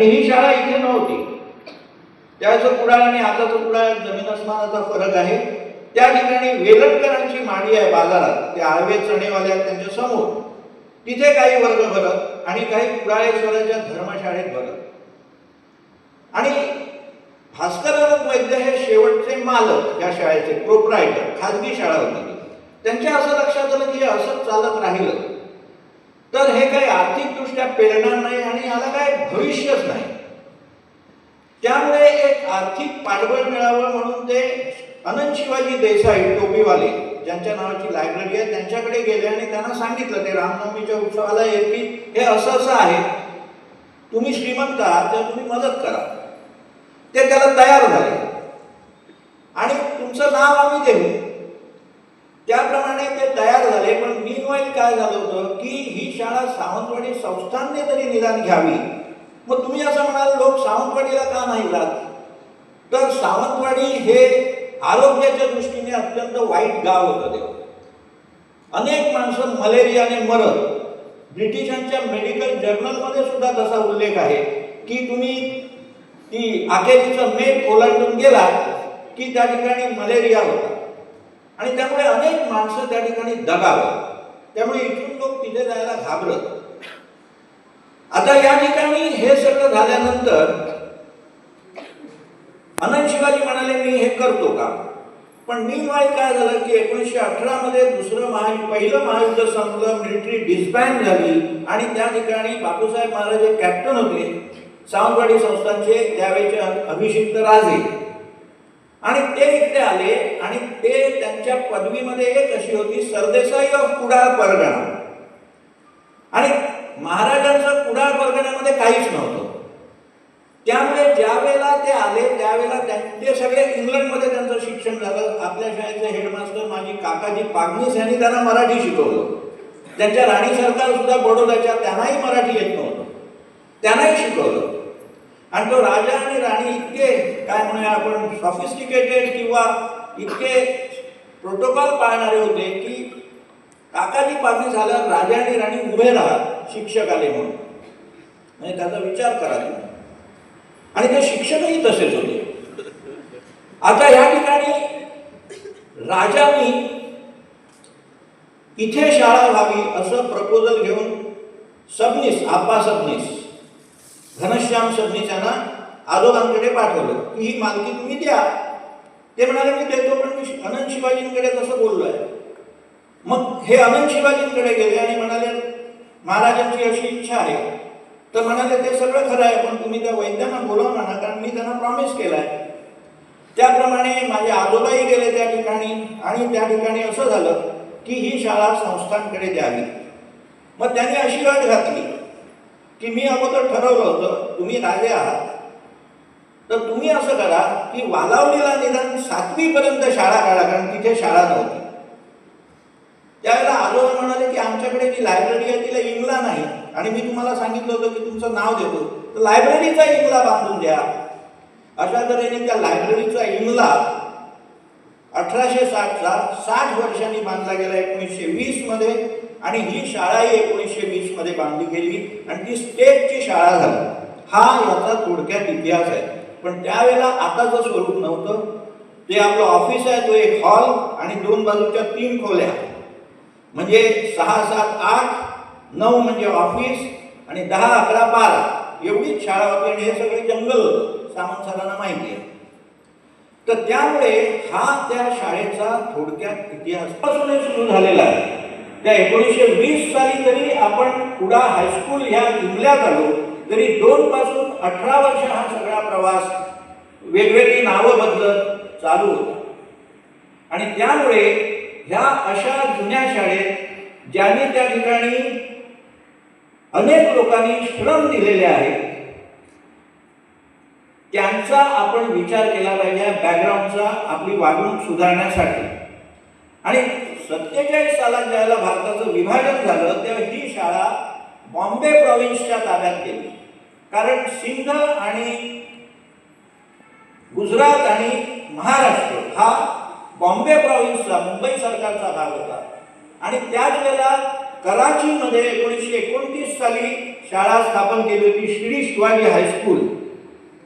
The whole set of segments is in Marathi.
आणि ही शाळा इथे नव्हती. त्याचं कुडाळ आणि आताचं कुडाळ जमीन अस्मानाचा फरक आहे. त्या ठिकाणी वेलटकरांची माडी आहे बाजारात, ते आळवे चणेवाले आहेत त्यांच्या समोर. तिथे काही वर्ग भरत आणि काही कुडाळेश्वराच्या धर्मशाळेत भरत. आणि भास्करानंद वैद्य हे शेवटचे मालक या शाळेचे, प्रोप्रायटर, खाजगी शाळा होती. त्यांच्या असं लक्षात आलं की असंच चालत राहिलं तर हे काही आर्थिकदृष्ट्या पेलणार नाही आणि याला काय भविष्यच नाही. त्यामुळे एक आर्थिक पाठबळ मिळावं म्हणून ते अनंत शिवाजी देसाई टोपीवाले, ज्यांच्या नावाची लायब्ररी आहे, त्यांच्याकडे गेले आणि त्यांना सांगितलं, ते रामनवमीच्या उत्सवाला येतील, हे असं असं आहे, तुम्ही श्रीमंत आहात तर तुम्ही मदत करा. ते त्याला तयार झाले आणि तुमचं नाव आम्ही देऊ. त्याप्रमाणे ते तयार झाले. पण मीनवाईल काय झालं होतं की ही शाळा सावंतवाडी संस्थानने तरी निदान घ्यावी. मग तुम्ही असं म्हणाल, लोक सावंतवाडीला का नाही जात? तर सावंतवाडी हे आरोग्याच्या दृष्टीने अत्यंत वाईट गाव होतं. ते अनेक माणसं मलेरियाने मरत. ब्रिटिशांच्या मेडिकल जर्नलमध्ये सुद्धा तसा उल्लेख आहे की तुम्ही ती आखेरीचा मेघ ओलांडून गेला की त्या ठिकाणी मलेरिया होता आणि त्यामुळे अनेक माणसं त्या ठिकाणी दगावत. त्यामुळे इथून लोक तिथे जायला घाबरत. आता या ठिकाणी हे सगळं झाल्यानंतर अनंत शिवाजी म्हणाले, मी हे करतो का? पण मीनवाईल काय झालं की 1918 मध्ये पहिलं महायुद्ध संपलं, मिलिटरी डिस्बँड झाली आणि त्या ठिकाणी बापूसाहेब महाराज हे कॅप्टन होते सावंतवाडी संस्थानचे, त्यावेळेचे अभिषिक्त राजे. आणि ते इकडे आले आणि ते त्यांच्या पदवीमध्ये एक अशी होती, सरदेसाई ऑफ कुडाळ परगणा. आणि महाराजांचं कुडाळ परगण्यामध्ये काहीच नव्हतं. त्यामुळे ज्या वेळेला ते आले त्यावेळेला ते सगळे इंग्लंडमध्ये त्यांचं शिक्षण झालं. आपल्या शाळेचे हेडमास्टर माझी काकाजी पागनीस यांनी त्यांना मराठी शिकवलं. त्यांच्या राणी सरकार सुद्धा बडोद्याच्या, त्यांनाही मराठी येत नव्हतं, त्यांनाही शिकवलं. आणि तो राजा आणि राणी इतके काय म्हणूया आपण सॉफिस्टिकेटेड किंवा इतके प्रोटोकॉल पाळणारे होते की काकाजी पागणी झाल्यावर राजा आणि राणी उभे राहत शिक्षक आले म्हणून. म्हणजे त्याचा विचार करा तुम्ही. आणि ते शिक्षकही तसेच होते. आता या ठिकाणी राजांनी इथे शाळा व्हावी असं प्रपोजल घेऊन सबनीस, आप्पा सबनीस, घनश्याम सबनीस यांना आजोबांकडे पाठवलं की ही मालकी तुम्ही द्या. ते म्हणाले मी देतो, पण मी अनंत शिवाजींकडे तसं बोललो आहे. मग हे अनंत शिवाजींकडे गेले आणि म्हणाले महाराजांची अशी इच्छा आहे. तर म्हणाले ते सगळं खरं आहे, पण तुम्ही त्या वैद्यांना बोलवू नका, कारण मी त्यांना प्रॉमिस केला आहे. त्याप्रमाणे माझे आजोबाही गेले त्या ठिकाणी आणि त्या ठिकाणी असं झालं की ही शाळा संस्थांकडे द्यावी. मग त्यांनी अशी अट घातली की मी अगोदर ठरवलं होतं, तुम्ही राजे आहात तर तुम्ही असं करा की वालावलीला निदान 7वी पर्यंत शाळा काढा, कारण तिथे शाळा नव्हती. त्यावेळेला आजोबा म्हणाले की आमच्याकडे जी लायब्ररी आहे तिला इंगला नाही आणि मी तुम्हाला सांगितलं होतं की तुमचं नाव देतो, तर लायब्ररीचा इंगला बांधून द्या. अशा तऱ्हेने त्या लायब्ररीचा इंगला 1860चा 60 वर्षांनी बांधला गेला 1920 मध्ये. आणि ही शाळाही 1920 मध्ये बांधली गेली आणि ती स्टेटची शाळा झाली. हा याचा थोडक्यात इतिहास आहे. पण त्यावेळेला आताचं स्वरूप नव्हतं. ते आपलं ऑफिस आहे, तो एक हॉल आणि 2 बाजूच्या 3 खोल्या, म्हणजे 6, 7, 8, 9 म्हणजे ऑफिस आणि 10, 11, 12 एवढीच शाळा होती. आणि हे सगळे जंगल होतं, सामंत सरांना माहिती आहे. तर त्यामुळे हा त्या शाळेचा थोडक्यात इतिहास पासून सुरू झालेला आहे. त्या 1920 साली जरी आपण कुडाळ हायस्कूल ह्या इंगल्यात आलो तरी 2 पासून 18 वर्ष हा सगळा प्रवास वेगवेगळी नावं बदलत चालू होता. आणि त्यामुळे ह्या अशा जुन्या शाळेत ज्यांनी त्या ठिकाणी अनेक लोकांनी श्रम दिलेले आहेत त्यांचा आपण विचार केला पाहिजे, बॅकग्राऊंडचा, आपली वागणूक सुधारण्यासाठी. आणि 47 सालात ज्यावेळेला भारताचं विभाजन झालं तेव्हा ही शाळा बॉम्बे प्रॉव्हिन्सच्या ताब्यात गेली. कारण सिंध आणि गुजरात आणि महाराष्ट्र हा बॉम्बे प्रॉव्हिन्सचा, मुंबई सरकारचा भाग होता. आणि त्याच वेळेला कराचीमध्ये 1929 साली शाळा स्थापन केली होती, श्री शिवाजी हायस्कूल.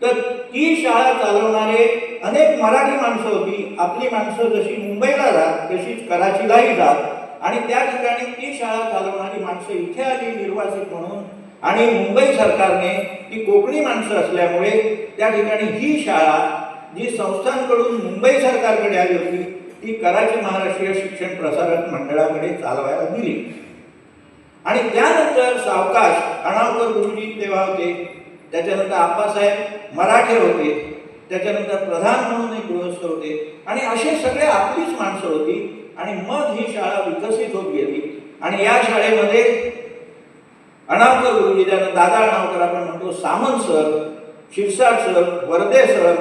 तर ती शाळा चालवणारे अनेक मराठी माणसं होती. आपली माणसं जशी मुंबईला जात तशीच कराचीलाही जात, आणि त्या ठिकाणी ती शाळा चालवणारी माणसं इथे आली निर्वासित म्हणून, आणि मुंबई सरकारने ती कोकणी माणसं असल्यामुळे त्या ठिकाणी ही शाळा जी संस्थांकडून मुंबई सरकारकडे आली होती ती कराची महाराष्ट्रीय शिक्षण प्रसारक मंडळाकडे चालवायला दिली. आणि त्यानंतर सावकाश अणावकर गुरुजी तेव्हा होते, त्याच्यानंतर आप्पासाहेब मराठे होते, त्याच्यानंतर प्रधान म्हणून एक गृहस्थ होते, आणि असे सगळे आपलीच माणसं होती. आणि मग ही शाळा विकसित होत गेली. आणि या शाळेमध्ये अणावकर गुरुजी, ज्यांना दादा अणावकर आपण म्हणतो, सामंत सर, शिरसाट सर, वर्दे सर,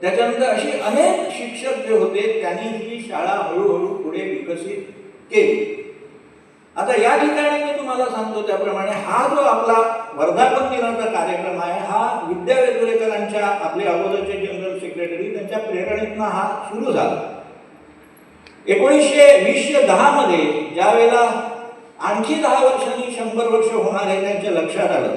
त्याच्यानंतर अशी अनेक शिक्षक जे होते त्यांनी ही शाळा हळूहळू पुढे विकसित केली. आता या ठिकाणी मी तुम्हाला सांगतो त्याप्रमाणे हा जो आपला वर्धापन दिनाचा कार्यक्रम आहे हा विद्या वेलुरेकरांच्या, आपले अगोदरचे जनरल सेक्रेटरी, त्यांच्या प्रेरणेतून हा सुरू झाला. 1910 मध्ये ज्या वेळेला आणखी 10 वर्षांनी 100 वर्ष होणार आहे त्यांच्या लक्षात आलं,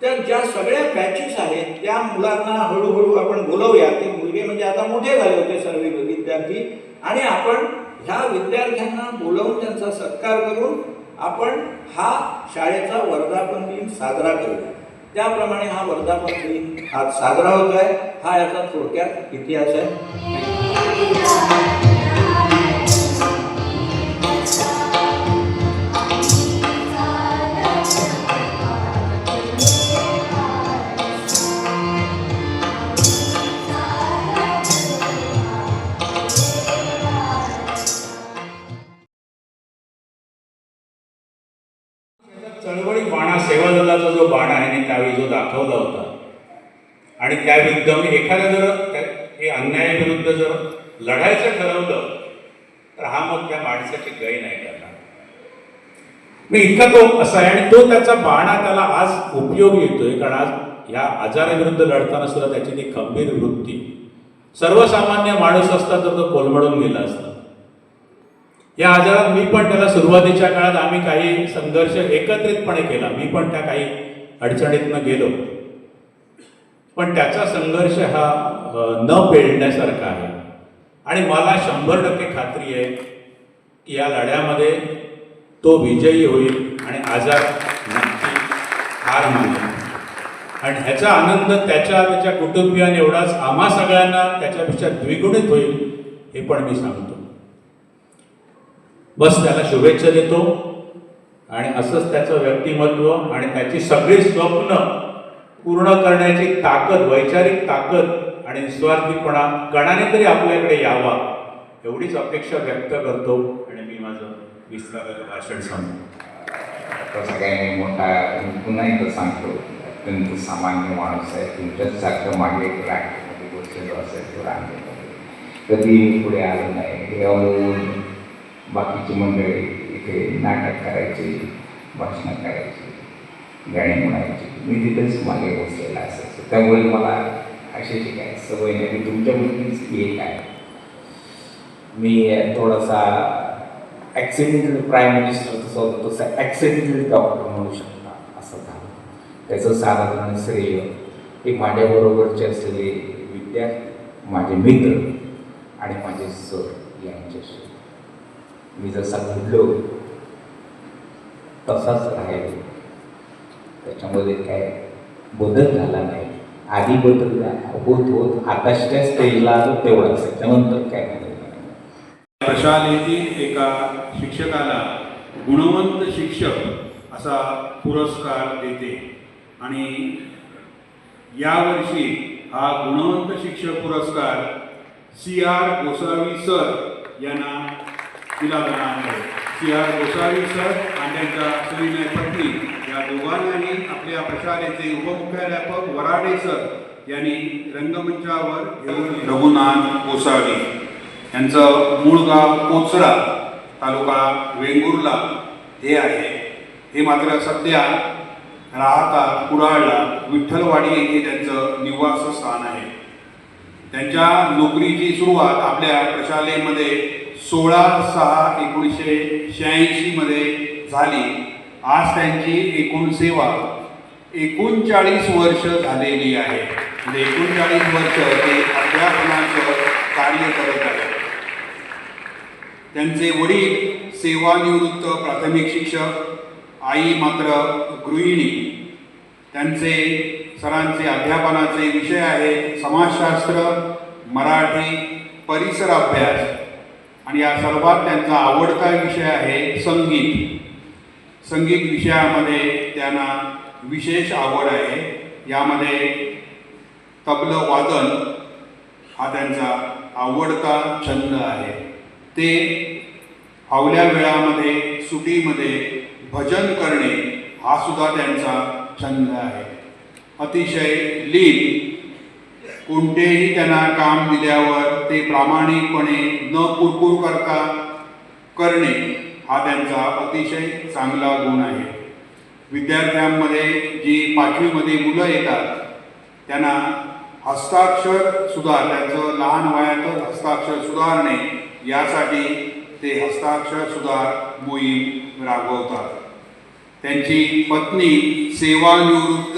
तर ज्या सगळ्या बॅचेस आहेत त्या मुलांना हळूहळू आपण बोलवूया. ते मुलगे म्हणजे आता मोठे झाले होते सर्व विद्यार्थी, आणि आपण ह्या विद्यार्थ्यांना बोलवून त्यांचा सत्कार करून आपण हा शाळेचा वर्धापन दिन साजरा करूया. त्याप्रमाणे हा वर्धापन दिन आज साजरा होत आहे. हा याचा थोडक्यात इतिहास आहे. चळवळी बाणा सेवा दलाचा जो बाणा आहे त्यावेळी जो दाखवला होता, आणि त्या विरुद्ध एखाद्या जर हे अन्यायाविरुद्ध जर लढायचं ठरवलं तर हा मग त्या माणसाची गय नाही करणार. मी इतका तो असा आहे, आणि तो त्याचा बाणा त्याला आज उपयोग येतोय, कारण आज या आजाराविरुद्ध लढताना सुद्धा त्याची ती खंबीर वृत्ती, सर्वसामान्य माणूस असता तर तो कोलमडून गेला असता. या आजारात मी पण त्याला सुरुवातीच्या काळात आम्ही काही संघर्ष एकत्रितपणे केला, मी पण त्या काही अडचणीतनं गेलो, पण त्याचा संघर्ष हा न पेलण्यासारखा आहे. आणि मला 100% खात्री आहे की या लढ्यामध्ये तो विजयी होईल आणि आजार नक्की हार मानेल. आणि ह्याचा आनंद त्याच्या कुटुंबियांना एवढाच आम्हा सगळ्यांना त्याच्यापेक्षा द्विगुणित होईल हे पण मी सांगतो. बस त्याला शुभेच्छा देतो, आणि असंच त्याचं व्यक्तिमत्व आणि त्याची सगळी स्वप्न पूर्ण करण्याची ताकद, वैचारिक ताकद आणि निस्वार्थीपणा कणाने तरी आपल्याकडे यावा एवढीच अपेक्षा व्यक्त करतो. आणि मी माझं विस्ताराचं भाषण सांगतो. सगळ्यांनी मोठा पुन्हा एकदा सांगतो, अत्यंत सामान्य माणूस आहे. तुमच्याचसारखं मागे राष्ट्रपती बसलेलो असेल किंवा कधी पुढे आलं नाही. हे बाकीची मंडळी इथे नाटक करायची, भाषणं करायची, गाणी म्हणायची, मी तिथेच मागे बसलेला असायचं. त्यामुळे मला अशी काय सवय नाही की तुमच्याबद्दलच एक आहे. मी थोडासा ॲक्सिडेंटल प्राईम मिनिस्टर जसं होतं तसं ॲक्सिडेंटल डॉक्टर म्हणू शकता असं झालं. त्याचं साधारण श्रेय हे माझ्याबरोबरचे असलेले विद्यार्थी, माझे मित्र आणि माझे सर यांच्याशी. मी जसा घडलो तसाच राहिलो, त्याच्यामध्ये काय बदल झाला नाही. आधी बदल होत आताच्या स्टेजला आलो तेवढाच, त्याच्यानंतर काय झालं. प्रशालेतील एका शिक्षकाला गुणवंत शिक्षक असा पुरस्कार देते, आणि यावर्षी हा गुणवंत शिक्षक पुरस्कार CR गोसावी सर यांना दिला जाणार आहे. CR गोसावी सर आणि त्यांच्या सुविनय पत्नी या दोघांनाही आपल्या प्रशालेचे उपमुख्याध्यापक वराडे सर यांनी रंगमंचावर घेऊन. रघुनाथ गोसावी यांचं मूळ गाव कोचरा, तालुका वेंगुर्ला हे आहे. हे मात्र सध्या राहतात कुडाळला, विठ्ठलवाडी येथे त्यांचं निवासस्थान आहे. त्यांच्या नोकरीची सुरुवात आपल्या प्रशालेमध्ये 16/6/1986 मध्ये झाली. आज त्यांची एकूण सेवा 39 वर्ष झालेली आहे. म्हणजे 39 वर्ष ते अध्यापनाचं कार्य करत आहेत. त्यांचे वडील सेवानिवृत्त प्राथमिक शिक्षक, आई मात्र गृहिणी. त्यांचे सरांचे अध्यापनाचे विषय आहेत समाजशास्त्र, मराठी, परिसर अभ्यास आणि या सर्वात त्यांचा आवडता विषय आहे संगीत. संगीत विषयामध्ये त्यांना विशेष आवड आहे. यामध्ये तबलं वादन हा त्यांचा आवडता छंद आहे. ते फावल्या वेळामध्ये सुटीमध्ये भजन करणे हा सुद्धा त्यांचा छंद आहे. अतिशय लीन, कोणतेही त्यांना काम दिल्यावर ते प्रामाणिकपणे न कुरकुर करता करणे हा त्यांचा अतिशय चांगला गुण आहे. विद्यार्थ्यांमध्ये जी 5वीमध्ये मुलं येतात त्यांना हस्ताक्षर सुधार, त्यांचं लहान वयातच हस्ताक्षर सुधारणे यासाठी ते हस्ताक्षर सुधार मोहीम राबवतात. त्यांची पत्नी सेवानिवृत्त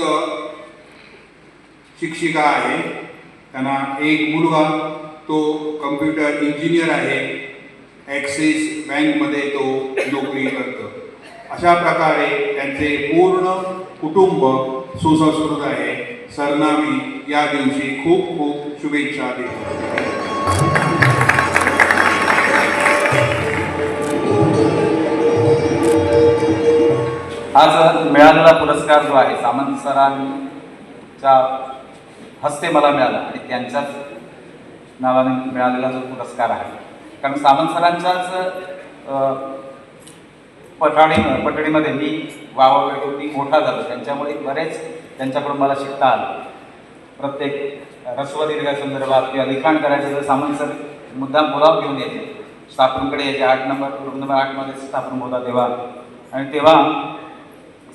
शिक्षिका आहे. त्यांना एक मुलगा, तो कम्प्युटर इंजिनियर आहे. ॲक्सिस बँकमध्ये तो नोकरी करतो. अशा प्रकारे त्यांचे पूर्ण कुटुंब सुसंस्कृत आहे. सरना मी या दिवशी खूप खूप शुभेच्छा देतो. आज मिळालेला पुरस्कार जो आहे सामंत सरांच्या हस्ते मला मिळाला आणि त्यांच्याच नावाने मिळालेला जो पुरस्कार आहे. कारण सामंत सरांच्याच पठडीमध्ये मी वावरलो, मी मोठा झालो. त्यांच्यामुळे बरेच त्यांच्याकडून मला शिकता आलं. प्रत्येक ऱ्हस्व दीर्घासंदर्भात किंवा लिखाण करायचं तर सामंत सर मुद्दाम बोलावून घेऊन यायचे. स्टाफरूमकडे यायचे. 8 नंबर 8मध्ये स्टाफरूम होता तेव्हा. आणि तेव्हा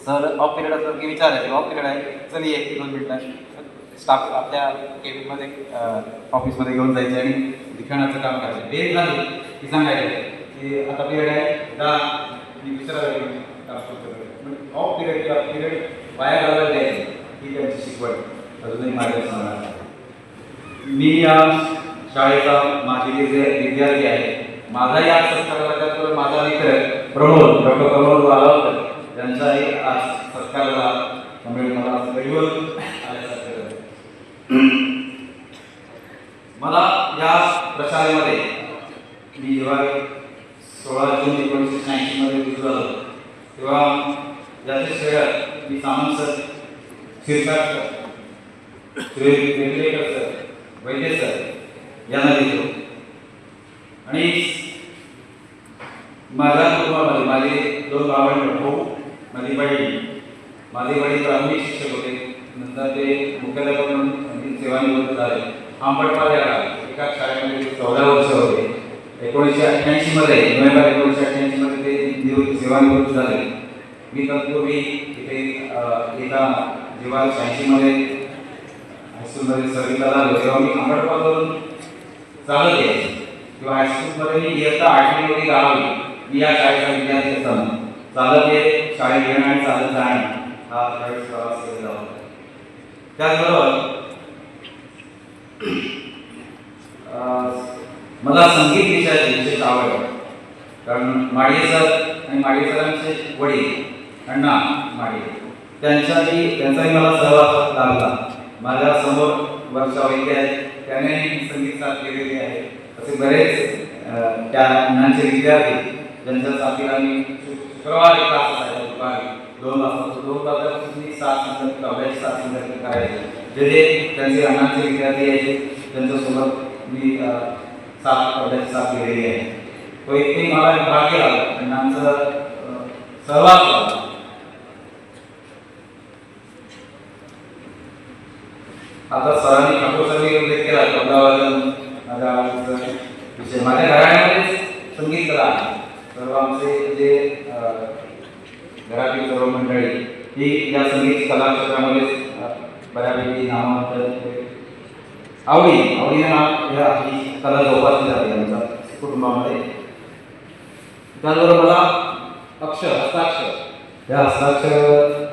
सर ऑफ पिरियड असलं की विचारायचे, ऑफ पिरियड आहे चल ये 2 मिनिटं. स्टाफ आपल्या केबिनमध्ये ऑफिसमध्ये घेऊन जायचे आणि लिखाणाचं काम करायचं. बेल झाली की सांगायचे की आता पिरियड आहे जा विचारायला. ऑफ पिरियड किंवा पिरियड वाया घालवायला द्यायचे ही त्यांची शिकवण अजूनही माझ्या सांगणार. मी या शाळेचा माझी विद्यार्थी आहे. माझा या सत्काराला माझा मित्र प्रमोद, डॉक्टर प्रमोद आला होता. त्यांचाही आज सत्काराला त्यामुळे मला गरीवर मला या प्रशालेमध्ये मी जेव्हा 16 जून 1980 रुजू झालो तेव्हा याचे श्रेय मी Samant sir, Shirsat sir, Vengalekar sir, Vaidya sir यांना देतो. आणि माझ्या कुटुंबामध्ये माझे 2 भाऊ, माझी बहीण. माझे वडील प्राथमिक शिक्षक होते. नंतर ते मुख्याध्यापक म्हणून सेवानिवृत्त झाले. आंबटपाल या एका शाळेमध्ये 14 वर्ष होते. 1988 नोव्हेंबर 1988 ते सेवानिवृत्त झाले. मी तत्पूर्वी इथे एका जेव्हा 86 हायस्कूलमध्ये सर्विसला झालो तेव्हा मी आंबटपालवरून चालत यायचे. किंवा हायस्कूलमध्ये मी इयत्ता 8वी गावाली. मी या शाळेचा विद्यार्थी असताना चालत येत शाळेत येणं आणि चालत जाणं हा त्यावेळेस प्रवास केलेला होता. त्याचबरोबर मला संगीत विषयाची विशेष आवड आहे. कारण माडिये सर आणि माडिये सरांचे वडील अण्णा माडिये त्यांचाही मला सहवास लाभला. माझ्या समोर वर्षा वैद्य आहेत, त्याने संगीत साथ केलेली आहे. असे बरेच त्या अण्णांचे विद्यार्थी ज्यांच्या साथीला मी शुक्रवारी क्लास असायचा दुपारी 2 वाजता 2 वाजल्यापासून मी 7 नंतर अभ्यास 7 नंतर करायचे. जे त्यांचे अण्णांचे विद्यार्थी यायचे त्यांच्यासोबत मी 7 अभ्यास साथ केलेली आहे. तो इतके मला भाग्य लागलं अण्णांचं सहवास लागला. आता सरांनी ठाकूर सरांनी उल्लेख केला तबलावादन माझ्या आवडीचा विषय. माझ्या घराण्यामध्ये संगीत कला आहे. सर्व आमचे जे घरातील सर्व मंडळी ही या संगीत कला क्षेत्रामध्ये बऱ्यापैकी नामांतर आवडीने ही कला जोपासली जाते आमच्या कुटुंबामध्ये. त्याचबरोबर मला हस्ताक्षर या हस्ताक्षर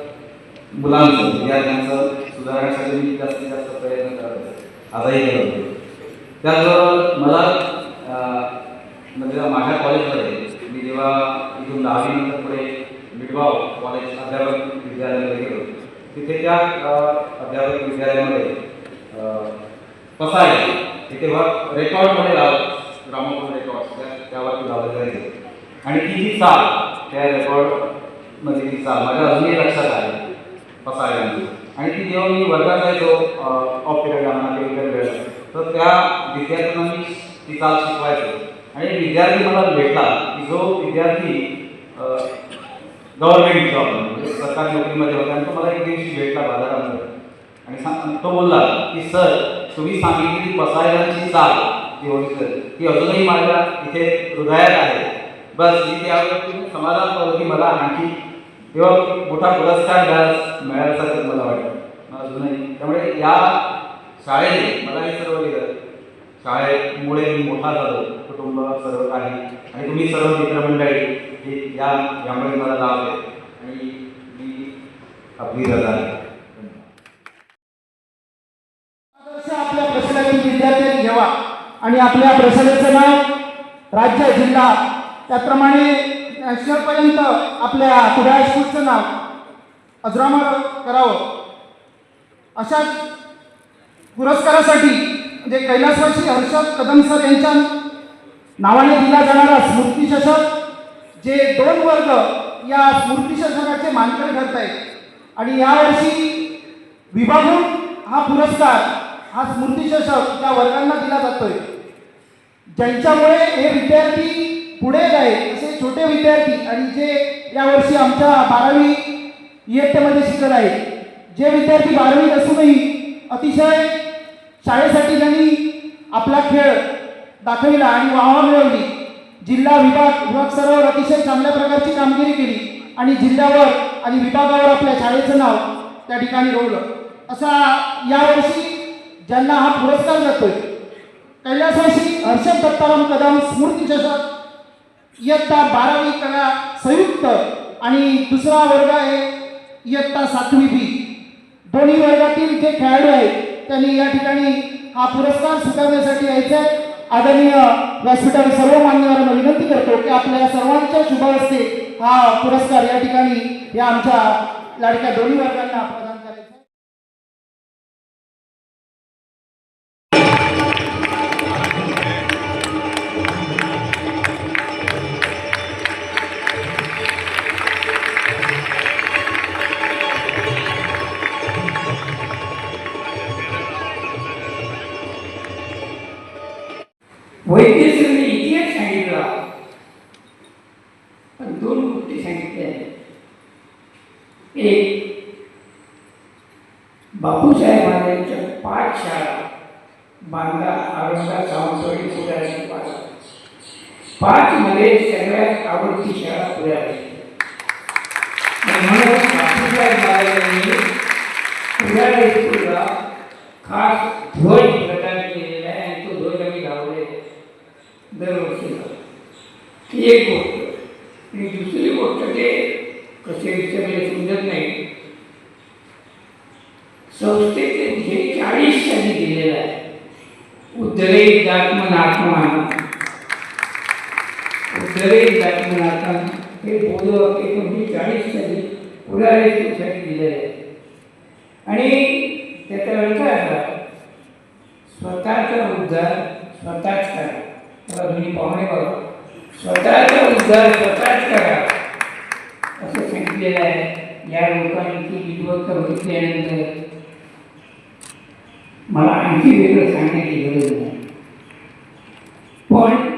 मुलांचं विद्यार्थ्यांचं सुधारण्यासाठी मी जास्तीत जास्त प्रयत्न करत होतो, आजही करत होतो. त्याचबरोबर मला म्हणजे माझ्या कॉलेजमध्ये मी जेव्हा इथून 10वी नंतर पुढे मिडगाव कॉलेज अध्यापक विद्यालयामध्ये गेलो, तिथे त्या अध्यापक विद्यालयामध्ये पसायला तिथे रेकॉर्डमध्ये लावलं, ग्रामोफोन रेकॉर्ड त्यावरती लावलं जायचं. आणि ती जी चाल त्या रेकॉर्डमध्ये ती चाल माझ्या अजूनही लक्षात आहे पसायला. आणि ती जेव्हा मी वर्गात जायचो ऑफ पिरियडला म्हणा किंवा इतर वेळेला, तर त्या विद्यार्थ्यांना मी ती चाल शिकवायचो. आणि विद्यार्थी मला भेटला की जो विद्यार्थी गव्हर्नमेंट जॉब म्हणजे सरकारी नोकरीमध्ये होता, आणि तो मला एक दिवशी भेटला बाजारामध्ये आणि तो बोलला की सर, तुम्ही सांगितलेली पसायलांची चाल जी होती ती अजूनही माझ्या इथे हृदयात आहे. बस मी त्यावरती समाधान पाहतो की मला आणखी तेव्हा मोठा पुरस्कार मिळाल्यासारखं मला वाटतं अजूनही. त्यामुळे या शाळेने मला हे सर्व दिलं. शाळेमुळे मी मोठा झालो, कुटुंब सर्व काही, आणि तुम्ही सर्व मित्रमंडळी हे यामुळे मला लाभ आहे. आणि मी आपली रजा आहे. आपल्या प्रशालेतील विद्यार्थ्यांनी घ्यावा आणि आपल्या प्रशालेचं नाव राज्य जिल्हा त्याप्रमाणे नॅशनलपर्यंत आपल्या कुडाळ स्कूलचं नाव अजरामर करावं. अशा पुरस्कारासाठी म्हणजे कैलासवासी हर्षद कदम सर यांच्या नावाने दिला जाणारा स्मृतिचषक, जे 2 वर्ग या स्मृतिचषकाचे मानकरी ठरत आहेत. आणि यावर्षी विभागून हा पुरस्कार, हा स्मृतिचषक त्या वर्गांना दिला जातोय ज्यांच्यामुळे हे विद्यार्थी पुढे जाईल, असे छोटे विद्यार्थी आणि जे यावर्षी आमच्या 12वी इयत्तेमध्ये शिकत आहेत, जे विद्यार्थी 12वीत असूनही अतिशय शाळेसाठी त्यांनी आपला खेळ दाखविला आणि वाहवा मिळवली. जिल्हा विभाग स्तरावर अतिशय चांगल्या प्रकारची कामगिरी केली आणि जिल्ह्यावर आणि विभागावर आपल्या शाळेचं नाव त्या ठिकाणी रोवलं. असा यावर्षी ज्यांना हा पुरस्कार जातोय, कैलासवासी हर्षद दत्ताराम कदम स्मृतिचषक इयत्ता 12वी कला संयुक्त, आणि दुसरा वर्ग आहे इयत्ता 7वी बी. दोन्ही वर्गातील जे खेळाडू आहेत त्यांनी या ठिकाणी हा पुरस्कार स्वीकारण्यासाठी यायचे. आदरणीय व्यासपीठावर सर्व मान्यवरांना विनंती करतो की आपल्या सर्वांच्या शुभ हस्ते हा पुरस्कार या ठिकाणी या आमच्या लाडक्या दोन्ही वर्गांना प्रदान करायचा. वैद्यशास्त्राने इतिहास सांगितला, पण 2 गोष्टी सांगितल्या आहेत. एक, बापूसाहेबांच्या 5 शाळा बांधा, औरंगाबाद, सावंतवाडी, पुण्याची 5 मध्ये सगळ्यात आवडती शाळा पुण्याची. म्हणून बापूसाहेबांनी पुण्याला स्कूलला खास ध्वज प्रदान केलेला आहे आणि तो ध्वज आम्ही लावले दरवर्षीला. ही एक गोष्ट. आणि दुसरी गोष्ट ते कसे विचारले समजत नाही, संस्थेचे ध्येय 40 साली दिलेलं आहे. उद्धरेत जात्मनात्मान, उद्धरेत जात्मनात्मान हे बोधवाक्य 1940 साली पुरासाठी दिलेलं आहे. आणि त्याचा अर्थ असा, स्वतःचा उद्धार स्वतःच करा. मला दोन्ही पाहुणे बघा, स्वतःचा उद्धार स्वतःच करा असं सांगितलेलं आहे. या लोकांची विद्वत्ता बघितल्यानंतर मला आणखी वेगळं सांगण्याची गरज नाही. पण